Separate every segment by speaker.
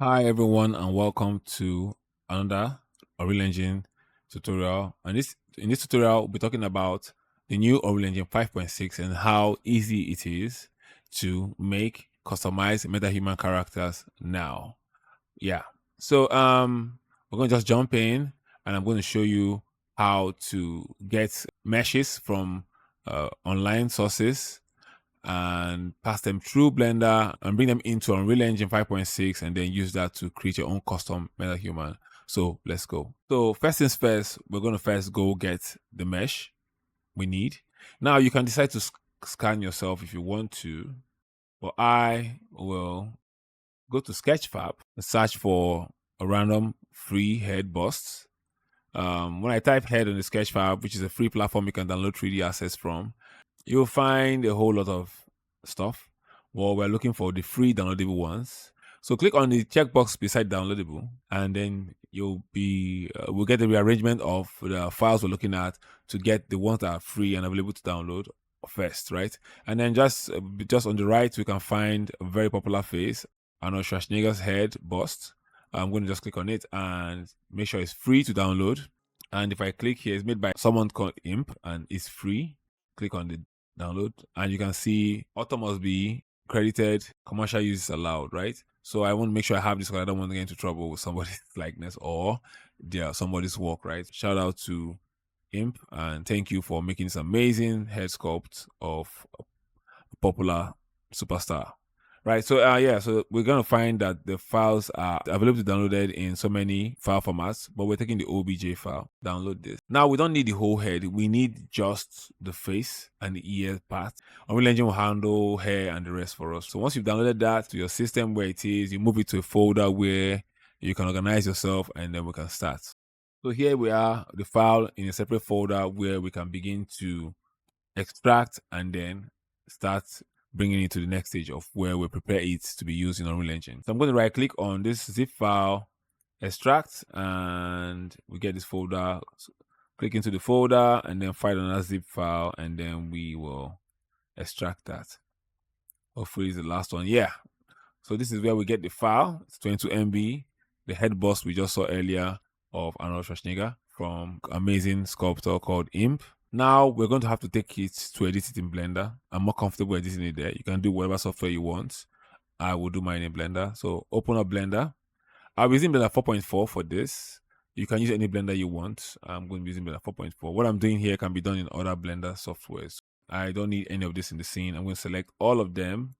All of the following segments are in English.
Speaker 1: Hi everyone and welcome to another Unreal Engine tutorial. And in this tutorial, we'll be talking about the new Unreal Engine 5.6 and how easy it is to make customized metahuman characters now. Yeah. So we're going to just jump in and I'm going to show you how to get meshes from online sources and pass them through Blender and bring them into Unreal Engine 5.6 and then use that to create your own custom MetaHuman. So let's go. So first things first, we're going to first go get the mesh we need. Now you can decide to scan yourself if you want to, but I will go to Sketchfab and search for a random free head bust. When I type head on the Sketchfab, which is a free platform you can download 3D assets from, you'll find a whole lot of stuff. Well, we're looking for the free downloadable ones. So click on the checkbox beside downloadable, and then we'll get the rearrangement of the files we're looking at to get the ones that are free and available to download first, right? And then just on the right, we can find a very popular face, Arnold Schwarzenegger's head bust. I'm going to just click on it and make sure it's free to download. And if I click here, it's made by someone called Imp and it's free. Click on the download and you can see author must be credited, commercial use is allowed, right? So I want to make sure I have this because I don't want to get into trouble with somebody's likeness or somebody's work, right? Shout out to Imp and thank you for making this amazing head sculpt of a popular superstar. Right, so we're gonna find that the files are available to downloaded in so many file formats, but we're taking the OBJ file. Download this. Now we don't need the whole head; we need just the face and the ear part. Unreal Engine will handle hair and the rest for us. So once you've downloaded that to your system where it is, you move it to a folder where you can organize yourself, and then we can start. So here we are, the file in a separate folder where we can begin to extract and then start bringing it to the next stage of where we prepare it to be used in Unreal Engine. So I'm going to right click on this zip file, extract, and we get this folder. So click into the folder and then find another zip file, and then we will extract that. Hopefully, it's the last one. Yeah. So this is where we get the file. It's 22 MB, the head boss we just saw earlier of Arnold Schwarzenegger from amazing sculptor called Imp. Now we're going to have to take it to edit it in Blender. I'm more comfortable editing it there. You can do whatever software you want. I will do mine in Blender. So open up Blender. I'll be using Blender 4.4 for this. You can use any Blender you want. I'm going to be using Blender 4.4. What I'm doing here can be done in other Blender softwares. I don't need any of this in the scene. I'm going to select all of them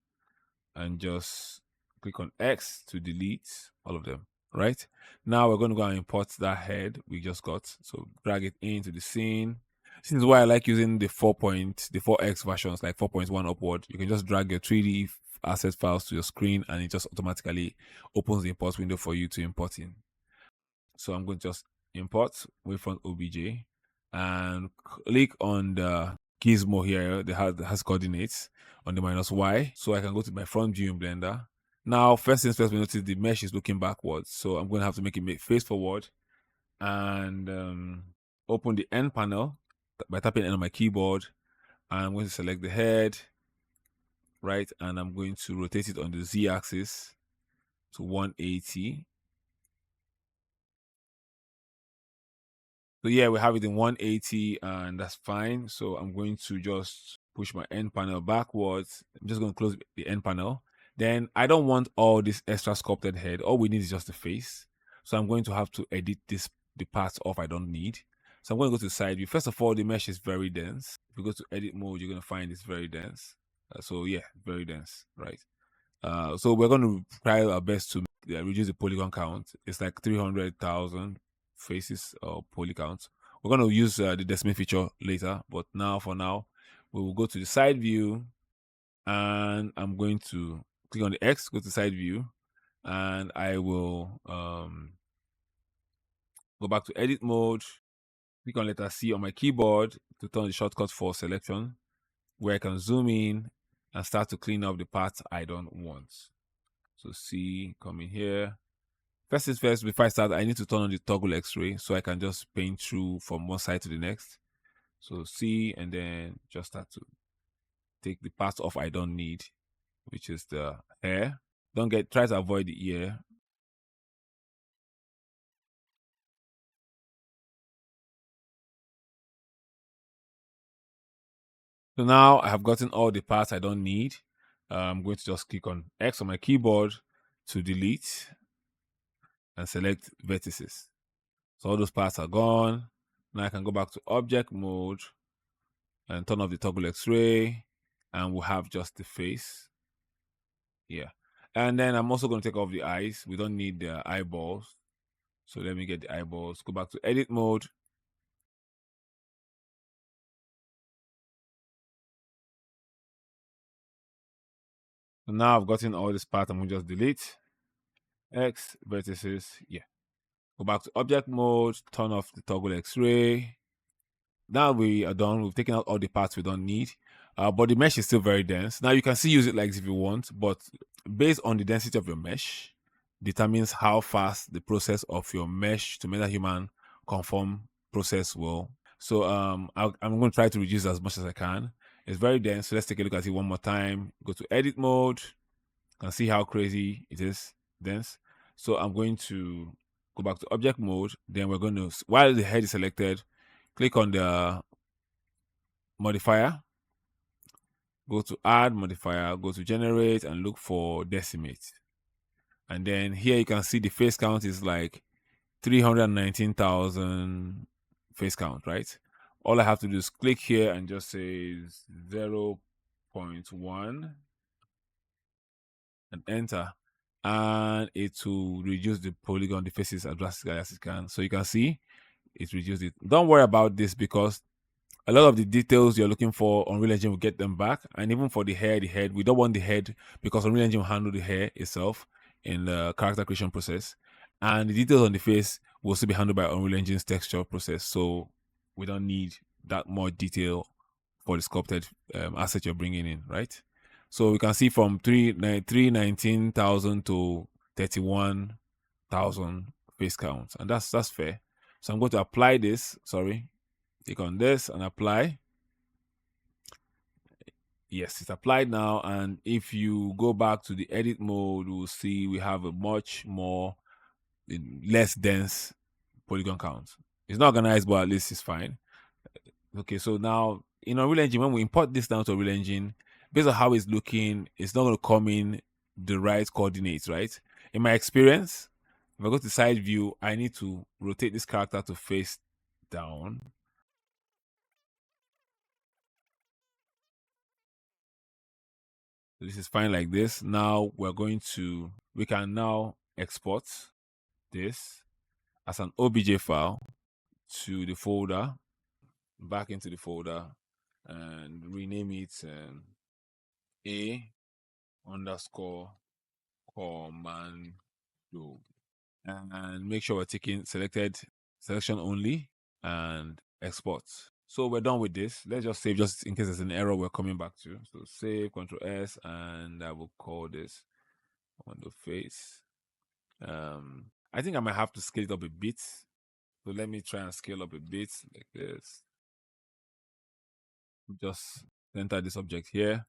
Speaker 1: and just click on X to delete all of them. Right now, we're going to go and import that head we just got. So drag it into the scene. This is why I like using the 4X versions, like 4.1 upward. You can just drag your 3D asset files to your screen and it just automatically opens the import window for you to import in. So I'm going to just import wavefront OBJ and click on the gizmo here that has coordinates on the -y. So I can go to my front view in Blender. Now, first things first, we notice the mesh is looking backwards. So I'm going to have to make it face forward and open the end panel by tapping N on my keyboard. And I'm going to select the head, right? And I'm going to rotate it on the Z axis to 180. So yeah, we have it in 180 and that's fine. So I'm going to just push my end panel backwards. I'm just going to close the end panel. Then I don't want all this extra sculpted head. All we need is just the face. So I'm going to have to edit the parts off I don't need. So I'm going to go to side view. First of all, the mesh is very dense. If you go to edit mode, you're going to find it's very dense. So yeah, very dense, right? So we're going to try our best to reduce the polygon count. It's like 300,000 faces or poly count. We're going to use the decimate feature later, but for now, we will go to the side view and I'm going to click on the X, go to side view, and I will go back to edit mode, click on letter C on my keyboard to turn the shortcut for selection, where I can zoom in and start to clean up the parts I don't want. So C, come in here. First things first, before I start, I need to turn on the toggle X-ray so I can just paint through from one side to the next. So C, and then just start to take the parts off I don't need, which is the hair. Try to avoid the ear. So now I have gotten all the parts I don't need. I'm going to just click on X on my keyboard to delete and select vertices. So all those parts are gone. Now I can go back to object mode and turn off the toggle X-ray, and we'll have just the face. Yeah. And then I'm also going to take off the eyes. We don't need the eyeballs. So let me get the eyeballs. Go back to edit mode. So now I've gotten all this part. I'm going to just delete X vertices. Yeah. Go back to object mode. Turn off the toggle X-ray. Now we are done. We've taken out all the parts we don't need. But the mesh is still very dense. Now you can still use it like this if you want, but based on the density of your mesh, determines how fast the process of your mesh to Metahuman conform process will. So I'm going to try to reduce as much as I can. It's very dense. So let's take a look at it one more time. Go to edit mode. You can see how crazy it is dense. So I'm going to go back to object mode. Then we're going to, while the head is selected, click on the modifier, go to add modifier, go to generate and look for decimate. And then here you can see the face count is like 319,000 face count, right? All I have to do is click here and just say 0.1 and enter. And it will reduce the polygon, the faces as drastically as it can. So you can see it reduced it. Don't worry about this because a lot of the details you're looking for, Unreal Engine will get them back. And even for the head, we don't want the head because Unreal Engine will handle the hair itself in the character creation process. And the details on the face will still be handled by Unreal Engine's texture process. So we don't need that more detail for the sculpted asset you're bringing in, right? So we can see from 319,000 to 31,000 face counts. And that's fair. So I'm going to apply this, sorry, click on this and apply. Yes, it's applied now. And if you go back to the edit mode, we'll see we have a much more less dense polygon count. It's not organized, but at least it's fine. Okay, so now in Unreal Engine, when we import this down to Unreal Engine, based on how it's looking, it's not going to come in the right coordinates, right? In my experience, if I go to side view, I need to rotate this character to face down. This is fine like this. Now we can now export this as an OBJ file to the folder, back into the folder, and rename it A underscore commando. And make sure we're taking selected selection only and export. So we're done with this. Let's just save just in case there's an error we're coming back to. So save, Control S, and I will call this on the face. I think I might have to scale it up a bit. So let me try and scale up a bit like this. Just center this object here,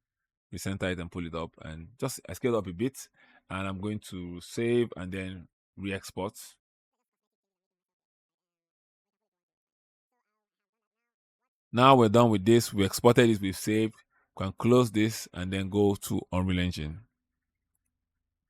Speaker 1: recenter it and pull it up, and just I scale up a bit, and I'm going to save and then re-export. Now we're done with this. We exported it, we've saved. We can close this and then go to Unreal Engine.